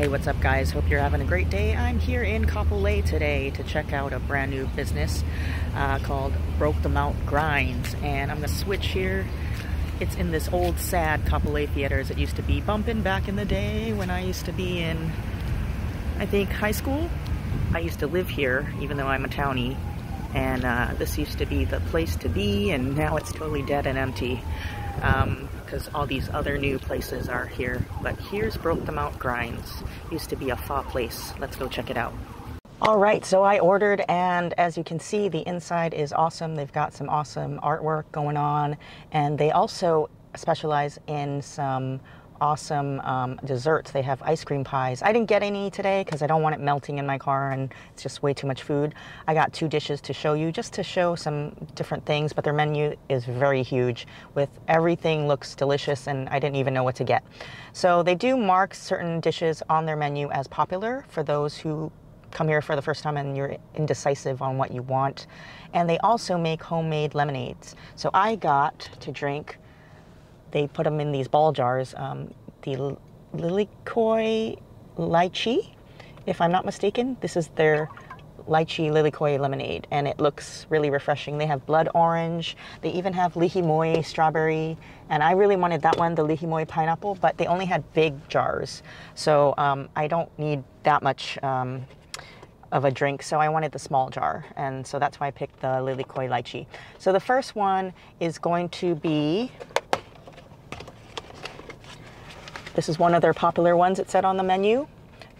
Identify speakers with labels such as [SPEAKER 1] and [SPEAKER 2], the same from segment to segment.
[SPEAKER 1] What's up, guys? Hope you're having a great day. I'm here in Kapolei today to check out a brand new business called Broke Da Mouth Grindz, and I'm gonna switch here. It's in this old sad Kapolei Theatres. It used to be bumping back in the day when I used to be in, I think, high school. I used to live here even though I'm a townie, and this used to be the place to be, and now it's totally dead and empty. Because all these other new places are here. But here's Broke Da Mouth Grindz. Used to be a pho place. Let's go check it out. Alright, so I ordered, and as you can see, the inside is awesome. They've got some awesome artwork going on, and they also specialize in some awesome desserts. They have ice cream pies. I didn't get any today because I don't want it melting in my car and it's just way too much food. I got 2 dishes to show you, just to show some different things, but their menu is very huge with everything looks delicious, and I didn't even know what to get. So they do mark certain dishes on their menu as popular for those who come here for the first time and you're indecisive on what you want. And they also make homemade lemonades. So I got to drink, they put them in these ball jars, the Lilikoi Lychee, if I'm not mistaken. This is their Lychee Lilikoi lemonade, and it looks really refreshing. They have blood orange, they even have Lychee strawberry, and I really wanted that one, the Lychee pineapple, but they only had big jars. So I don't need that much of a drink, so I wanted the small jar, and so that's why I picked the Lilikoi Lychee. So the first one is going to be, this is one of their popular ones, it said on the menu.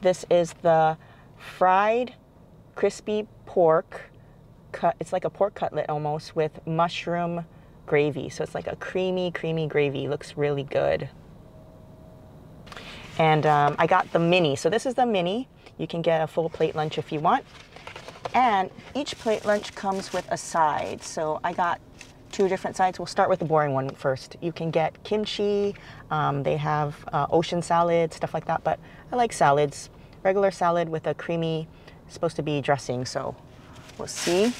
[SPEAKER 1] This is the fried crispy pork cut. It's like a pork cutlet almost with mushroom gravy. So it's like a creamy gravy. Looks really good. And I got the mini. So this is the mini. You can get a full plate lunch if you want. And each plate lunch comes with a side. So I got 2 different sides. We'll start with the boring one first. You can get kimchi, they have ocean salad, stuff like that, but I like salads. Regular salad with a creamy, supposed to be dressing, so we'll see.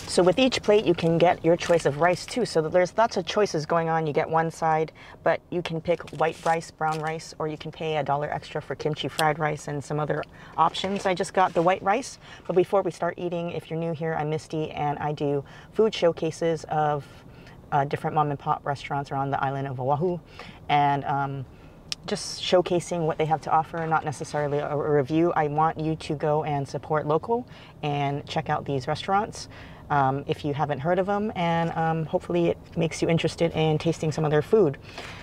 [SPEAKER 1] So with each plate you can get your choice of rice too, so there's lots of choices going on. You get one side, but you can pick white rice, brown rice, or you can pay $1 extra for kimchi fried rice and some other options. I just got the white rice, but before we start eating, if you're new here, I'm Misty, and I do food showcases of different mom and pop restaurants around the island of Oahu, and just showcasing what they have to offer, not necessarily a review. I want you to go and support local and check out these restaurants if you haven't heard of them, and hopefully it makes you interested in tasting some of their food.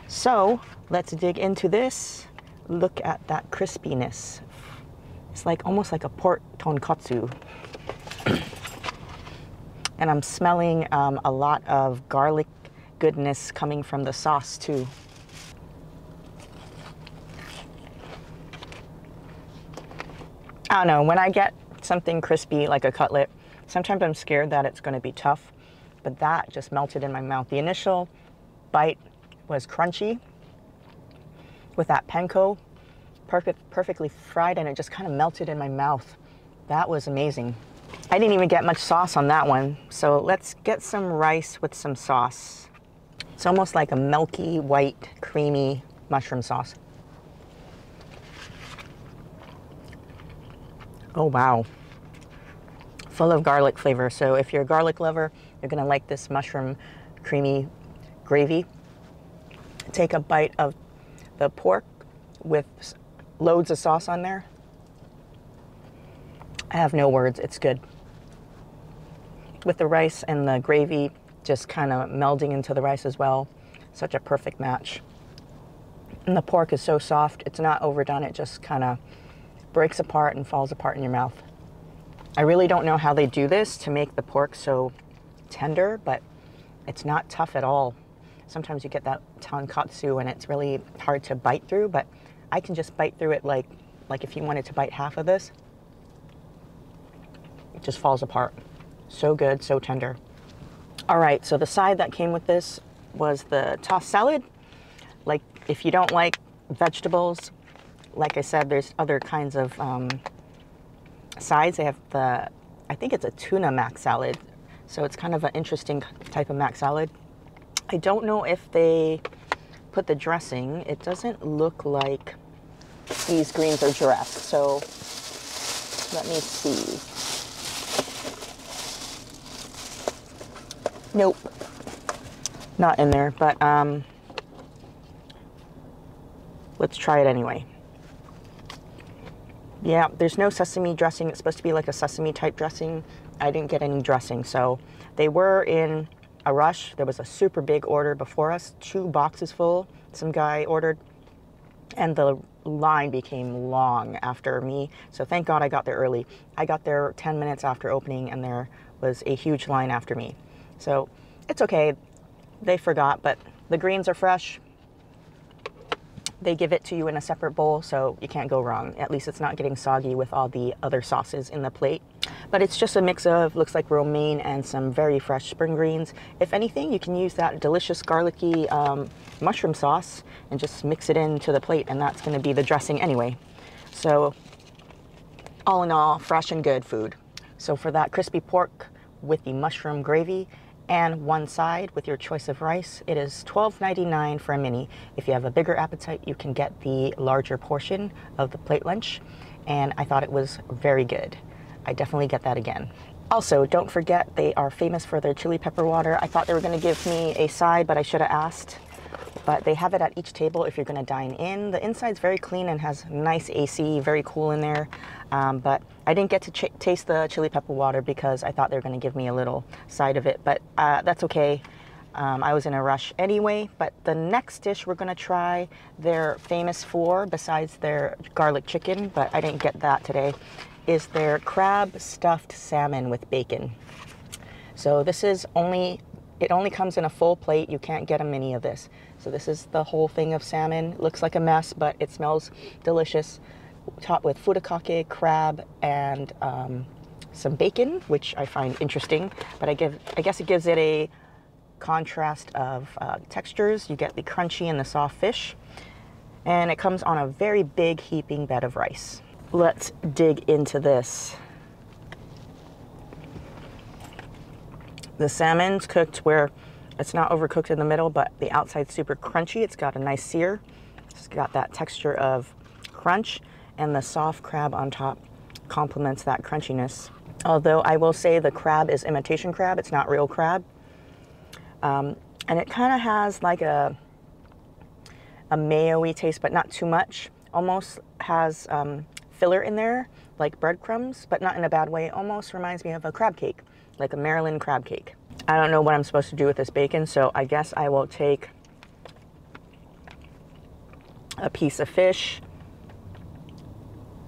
[SPEAKER 1] So let's dig into this. Look at that crispiness. It's like almost like a pork tonkatsu. And I'm smelling a lot of garlic goodness coming from the sauce too. I don't know, when I get something crispy like a cutlet, sometimes I'm scared that it's going to be tough, but that just melted in my mouth. The initial bite was crunchy with that panko, perfectly fried, and it just kind of melted in my mouth. That was amazing. I didn't even get much sauce on that one, so let's get some rice with some sauce. It's almost like a milky, white, creamy mushroom sauce. Oh wow, full of garlic flavor. So if you're a garlic lover, you're gonna like this mushroom creamy gravy. Take a bite of the pork with loads of sauce on there. I have no words, it's good. With the rice and the gravy just kind of melding into the rice as well. Such a perfect match. And the pork is so soft, it's not overdone, it just kind of breaks apart and falls apart in your mouth. I really don't know how they do this to make the pork so tender, but it's not tough at all. Sometimes you get that tonkatsu and it's really hard to bite through, but I can just bite through it like Like if you wanted to bite half of this, it just falls apart. So good, so tender. All right, so the side that came with this was the tossed salad. Like if you don't like vegetables, like I said, there's other kinds of sides. They have the, I think it's a tuna mac salad. So it's kind of an interesting type of mac salad. I don't know if they put the dressing. It doesn't look like these greens are dressed. So let me see. Nope, not in there, but let's try it anyway. Yeah, there's no sesame dressing. It's supposed to be like a sesame type dressing. I didn't get any dressing, so they were in a rush. There was a super big order before us, 2 boxes full. Some guy ordered, and the line became long after me. So thank God I got there early. I got there 10 minutes after opening, and there was a huge line after me. So it's okay. They forgot, but the greens are fresh. They give it to you in a separate bowl, so you can't go wrong. At least it's not getting soggy with all the other sauces in the plate. But it's just a mix of, looks like romaine and some very fresh spring greens. If anything, you can use that delicious garlicky mushroom sauce and just mix it into the plate, and that's going to be the dressing anyway. So all in all, fresh and good food. So for that crispy pork with the mushroom gravy and one side with your choice of rice, it is $12.99 for a mini. If you have a bigger appetite, you can get the larger portion of the plate lunch, and I thought it was very good. I definitely get that again. Also, don't forget, they are famous for their chili pepper water. I thought they were going to give me a side, but I should have asked. But they have it at each table if you're going to dine in. The inside's very clean and has nice AC, very cool in there. But I didn't get to taste the chili pepper water because I thought they were going to give me a little side of it. But that's okay. I was in a rush anyway. But the next dish we're going to try, they're famous for, besides their garlic chicken, but I didn't get that today, is their crab stuffed salmon with bacon. So this is it only comes in a full plate. You can't get a mini of this. So this is the whole thing of salmon. It looks like a mess, but it smells delicious. Topped with furikake, crab, and some bacon, which I find interesting. But I guess it gives it a contrast of textures. You get the crunchy and the soft fish. And it comes on a very big heaping bed of rice. Let's dig into this. The salmon's cooked where it's not overcooked in the middle, but the outside's super crunchy. It's got a nice sear. It's got that texture of crunch, and the soft crab on top complements that crunchiness. Although I will say the crab is imitation crab. It's not real crab. And it kind of has like a mayo-y taste, but not too much. Almost has filler in there, like breadcrumbs, but not in a bad way. Almost reminds me of a crab cake, like a Maryland crab cake. I don't know what I'm supposed to do with this bacon, so I guess I will take a piece of fish,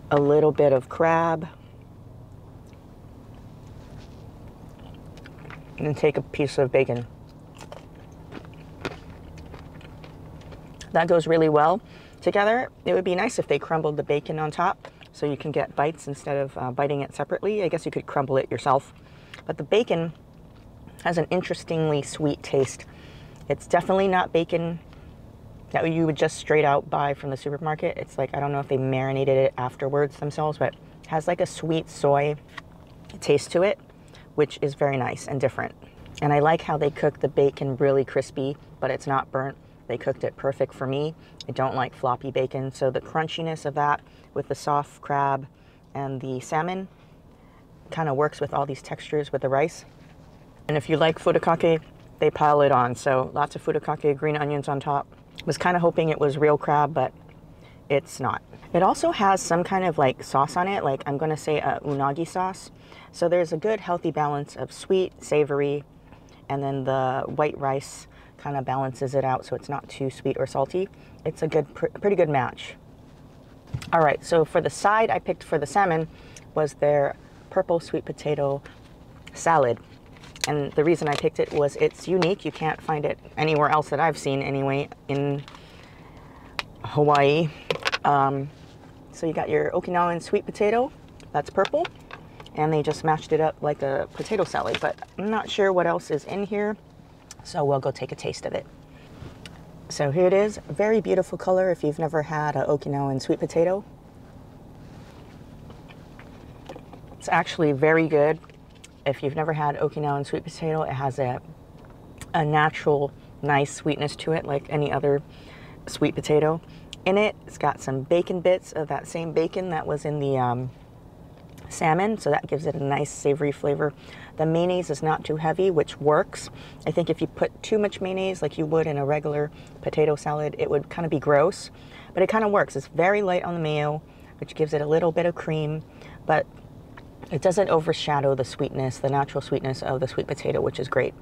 [SPEAKER 1] a little bit of crab, and then take a piece of bacon. That goes really well together. It would be nice if they crumbled the bacon on top so you can get bites instead of biting it separately. I guess you could crumble it yourself. But the bacon has an interestingly sweet taste. It's definitely not bacon that you would just straight out buy from the supermarket. It's like, I don't know if they marinated it afterwards themselves, but it has like a sweet soy taste to it, which is very nice and different. And I like how they cook the bacon really crispy, but it's not burnt. They cooked it perfect for me. I don't like floppy bacon, so the crunchiness of that with the soft crab and the salmon kind of works with all these textures with the rice. And if you like furikake, they pile it on. So lots of furikake, green onions on top. Was kind of hoping it was real crab, but it's not. It also has some kind of like sauce on it, like I'm going to say a unagi sauce. So there's a good healthy balance of sweet, savory, and then the white rice kind of balances it out so it's not too sweet or salty. It's a good, pretty good match. All right, so for the side I picked for the salmon was their purple sweet potato salad. And the reason I picked it was it's unique. You can't find it anywhere else that I've seen anyway in Hawaii. So you got your Okinawan sweet potato, that's purple, and they just mashed it up like a potato salad, but I'm not sure what else is in here, so we'll go take a taste of it. So here it is, very beautiful color if you've never had an Okinawan sweet potato. It's actually very good. If you've never had Okinawan sweet potato, it has a natural, nice sweetness to it like any other sweet potato. In it, it's got some bacon bits of that same bacon that was in the salmon, so that gives it a nice savory flavor. The mayonnaise is not too heavy, which works. I think if you put too much mayonnaise like you would in a regular potato salad, it would kind of be gross, but it kind of works. It's very light on the mayo, which gives it a little bit of cream, but it doesn't overshadow the sweetness, the natural sweetness of the sweet potato, which is great.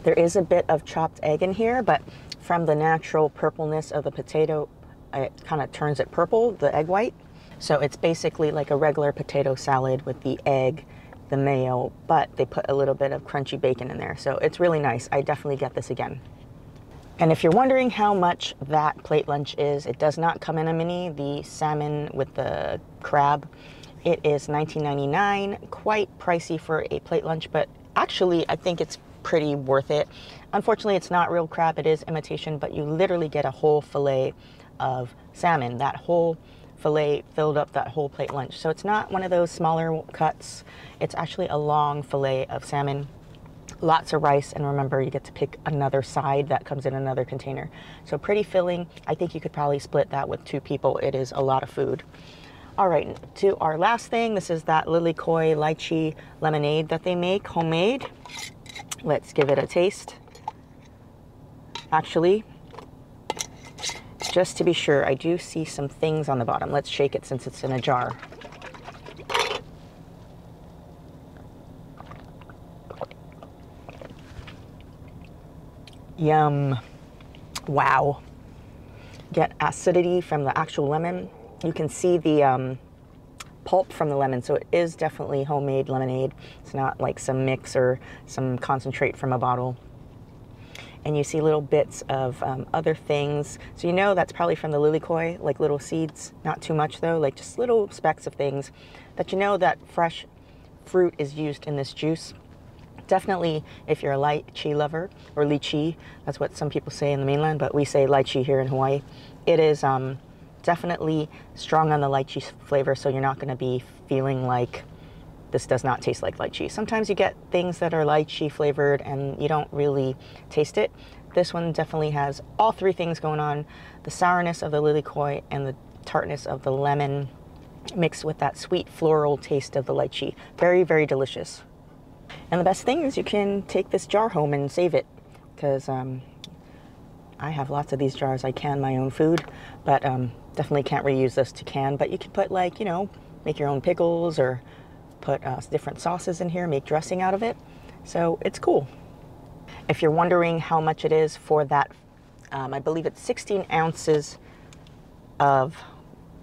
[SPEAKER 1] There is a bit of chopped egg in here, but from the natural purpleness of the potato, it kind of turns it purple, the egg white. So it's basically like a regular potato salad with the egg, the mayo, but they put a little bit of crunchy bacon in there. So it's really nice. I definitely get this again. And if you're wondering how much that plate lunch is, it does not come in a mini. The salmon with the crab, it is $19.99, quite pricey for a plate lunch, but actually I think it's pretty worth it. Unfortunately, it's not real crab, it is imitation, but you literally get a whole fillet of salmon. That whole fillet filled up that whole plate lunch. So it's not one of those smaller cuts. It's actually a long fillet of salmon. Lots of rice, and remember, you get to pick another side that comes in another container. So pretty filling. I think you could probably split that with 2 people. It is a lot of food. All right, to our last thing. This is that Lilikoi lychee lemonade that they make, homemade. Let's give it a taste. Actually, just to be sure, I do see some things on the bottom. Let's shake it since it's in a jar. Yum. Wow. Get acidity from the actual lemon. You can see the pulp from the lemon, so it is definitely homemade lemonade. It's not like some mix or some concentrate from a bottle. And you see little bits of other things. So you know that's probably from the Lilikoi, like little seeds. Not too much though, like just little specks of things that you know that fresh fruit is used in this juice. Definitely, if you're a lychee lover, or lychee, that's what some people say in the mainland, but we say lychee here in Hawaii. It is definitely strong on the lychee flavor, so you're not going to be feeling like this does not taste like lychee. Sometimes you get things that are lychee flavored and you don't really taste it. This one definitely has all 3 things going on. The sourness of the Lilikoi and the tartness of the lemon mixed with that sweet floral taste of the lychee. Very, very delicious. And the best thing is you can take this jar home and save it, because I have lots of these jars. I can my own food, but definitely can't reuse this to can. But you can put, like, you know, make your own pickles or put different sauces in here, make dressing out of it. So it's cool. If you're wondering how much it is for that, I believe it's 16 ounces of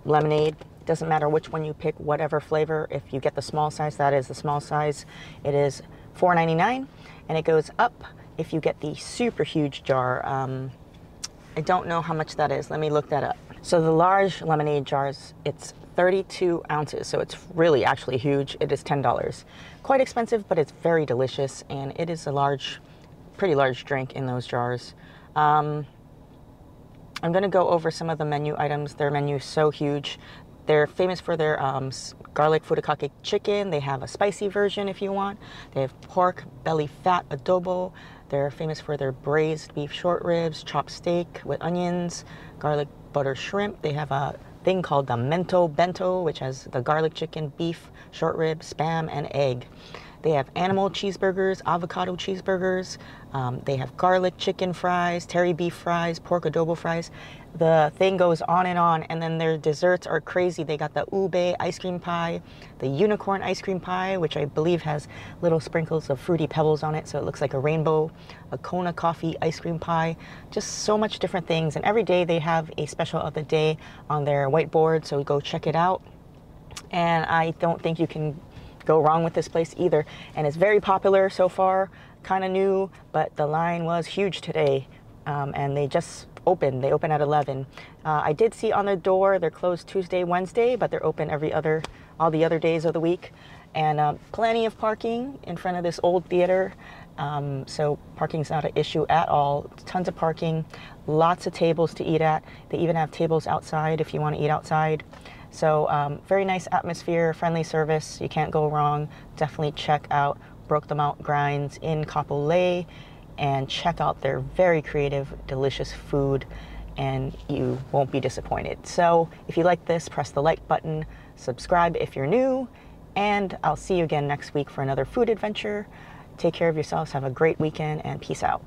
[SPEAKER 1] lemonade. Doesn't matter which one you pick, whatever flavor. If you get the small size, that is the small size. It is $4.99, and it goes up if you get the super huge jar. I don't know how much that is. Let me look that up. So the large lemonade jars, it's 32 ounces, so it's really actually huge. It is $10. Quite expensive, but it's very delicious, and it is a large, pretty large drink in those jars. I'm going to go over some of the menu items. Their menu is so huge. They're famous for their garlic furikake chicken. They have a spicy version if you want. They have pork belly fat adobo. They're famous for their braised beef short ribs, chopped steak with onions, garlic butter shrimp. They have a thing called the mento bento, which has the garlic chicken, beef, short rib, spam, and egg. They have animal cheeseburgers, avocado cheeseburgers. They have garlic chicken fries, terry beef fries, pork adobo fries. The thing goes on, and then their desserts are crazy. They got the ube ice cream pie, the unicorn ice cream pie, which I believe has little sprinkles of fruity pebbles on it, so it looks like a rainbow, a Kona coffee ice cream pie, just so much different things. And every day they have a special of the day on their whiteboard, so go check it out. And I don't think you can go wrong with this place either. And it's very popular so far, kind of new, but the line was huge today. And they just open. They open at 11. I did see on the door they're closed Tuesday, Wednesday, but they're open all the other days of the week. And plenty of parking in front of this old theater. So parking's not an issue at all. Tons of parking, lots of tables to eat at. They even have tables outside if you want to eat outside. So very nice atmosphere, friendly service. You can't go wrong. Definitely check out Broke Da Mouth Grindz in Kapolei and check out their very creative, delicious food, and you won't be disappointed. So if you like this, press the like button, subscribe if you're new, and I'll see you again next week for another food adventure. Take care of yourselves, have a great weekend, and peace out.